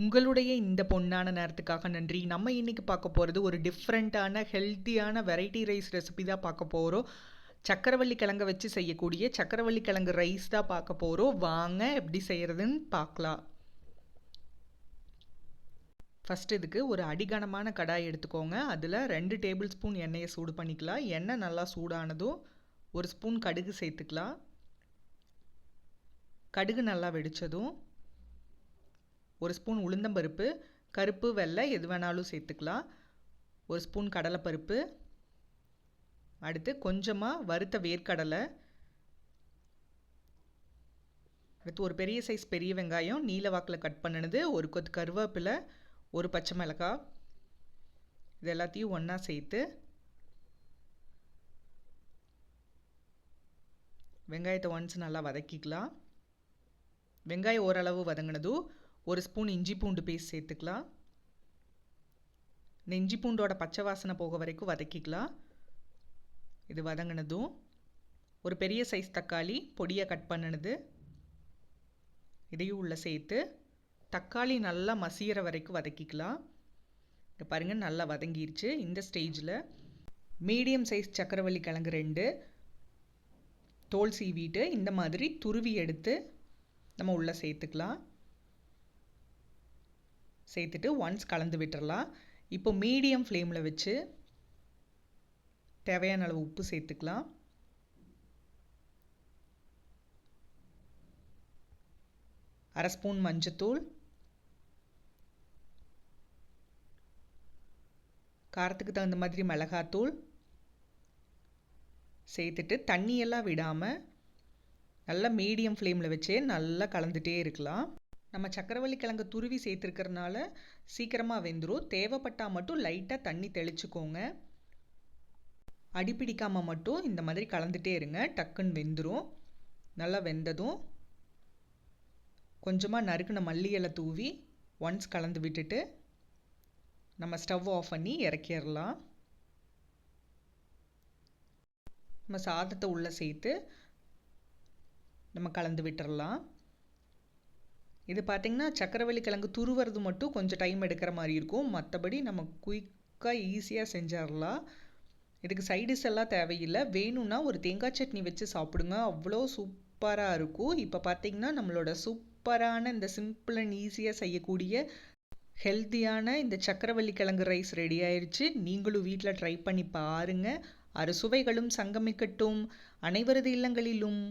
உங்களுடைய இந்த பொன்னான நேரத்துக்காக நன்றி. நம்ம இன்னைக்கு பார்க்க போகிறது ஒரு டிஃப்ரெண்ட்டான ஹெல்த்தியான வெரைட்டி ரைஸ் ரெசிபி தான் பார்க்க போகிறோம். சக்கரவள்ளி கிழங்க வச்சு செய்யக்கூடிய சக்கரவள்ளி கிழங்கு ரைஸ் தான் பார்க்க போகிறோம். வாங்க எப்படி செய்கிறதுன்னு பார்க்கலாம். ஃபஸ்ட் இதுக்கு ஒரு அடிகனமான கடாய் எடுத்துக்கோங்க. அதில் 2 டேபிள் ஸ்பூன் எண்ணெயை சூடு பண்ணிக்கலாம். எண்ணெய் நல்லா சூடானதும் 1 ஸ்பூன் கடுகு சேர்த்துக்கலாம். கடுகு நல்லா வெடித்ததும் 1 ஸ்பூன் உளுந்தம்பருப்பு, கருப்பு வெள்ளை எது வேணாலும் சேர்த்துக்கலாம். 1 ஸ்பூன் கடலைப்பருப்பு, அடுத்து கொஞ்சமாக வறுத்த வேர்க்கடலை, அடுத்து ஒரு பெரிய சைஸ் பெரிய வெங்காயம் நீல வாக்கில் கட் பண்ணினது, ஒரு கொத்து கருவேப்பிலை, ஒரு பச்சை மிளகாய், இது எல்லாத்தையும் ஒன்றா சேர்த்து வெங்காயத்தை ஒன்ஸ் நல்லா வதக்கிக்கலாம். வெங்காயம் ஓரளவு வதங்கினதும் 1 ஸ்பூன் இஞ்சி பூண்டு பேஸ்ட் சேர்த்துக்கலாம். இந்த இஞ்சி பூண்டோட பச்சை வாசனை போக வரைக்கும் வதக்கிக்கலாம். இது வதங்கினதும் ஒரு பெரிய சைஸ் தக்காளி பொடியாக கட் பண்ணினது இதையும் உள்ளே சேர்த்து தக்காளி நல்லா மசிகிற வரைக்கும் வதக்கிக்கலாம். இங்கே பாருங்கள் நல்லா வதங்கிருச்சு. இந்த ஸ்டேஜில் மீடியம் சைஸ் சக்கரவள்ளி கிழங்கு 2 தோல் சீவிட்டு இந்த மாதிரி துருவி எடுத்து நம்ம உள்ளே சேர்த்துக்கலாம். சேர்த்துட்டு ஒன்ஸ் கலந்து விட்டுறலாம். இப்போ மீடியம் ஃப்ளேமில் வச்சு தேவையான அளவு உப்பு சேர்த்துக்கலாம். அரை ஸ்பூன் மஞ்சத்தூள், காரத்துக்கு தகுந்த மாதிரி மிளகாத்தூள் சேர்த்துட்டு தண்ணியெல்லாம் விடாமல் நல்லா மீடியம் ஃப்ளேமில் வச்சே நல்லா கலந்துகிட்டே இருக்கலாம். நம்ம சக்கரவள்ளி கிழங்கு துருவி சேர்த்துருக்கறனால சீக்கிரமாக வெந்துடும். தேவைப்பட்டால் மட்டும் லைட்டாக தண்ணி தெளிச்சுக்கோங்க. அடிப்பிடிக்காமல் மட்டும் இந்த மாதிரி கலந்துகிட்டே இருங்க, டக்குன்னு வெந்துடும். நல்லா வெந்ததும் கொஞ்சமாக நறுக்கின மல்லி இலை தூவி ஒன்ஸ் கலந்து விட்டுட்டு நம்ம ஸ்டவ் ஆஃப் பண்ணி இறக்கிடலாம். நம்ம சாதத்தை உள்ளே சேர்த்து நம்ம கலந்து விட்டுறலாம். இது பார்த்திங்கன்னா சக்கரவள்ளி கிழங்கு துருவுறது மட்டும் கொஞ்சம் டைம் எடுக்கிற மாதிரி இருக்கும். மற்றபடி நம்ம குயிக்காக ஈஸியாக செஞ்சிடலாம். இதுக்கு சைடிஷ் எல்லாம் தேவையில்லை. வேணும்னா ஒரு தேங்காய் சட்னி வச்சு சாப்பிடுங்க, அவ்வளோ சூப்பராக இருக்கும். இப்போ பார்த்திங்கன்னா நம்மளோட சூப்பரான இந்த சிம்பிள் அண்ட் ஈஸியாக செய்யக்கூடிய ஹெல்த்தியான இந்த சக்கரவள்ளி கிழங்கு ரைஸ் ரெடி ஆயிடுச்சு. நீங்களும் வீட்டில் ட்ரை பண்ணி பாருங்கள். அறுசுவைகளும் சங்கமிக்கட்டும் அனைவரது இல்லங்களிலும்.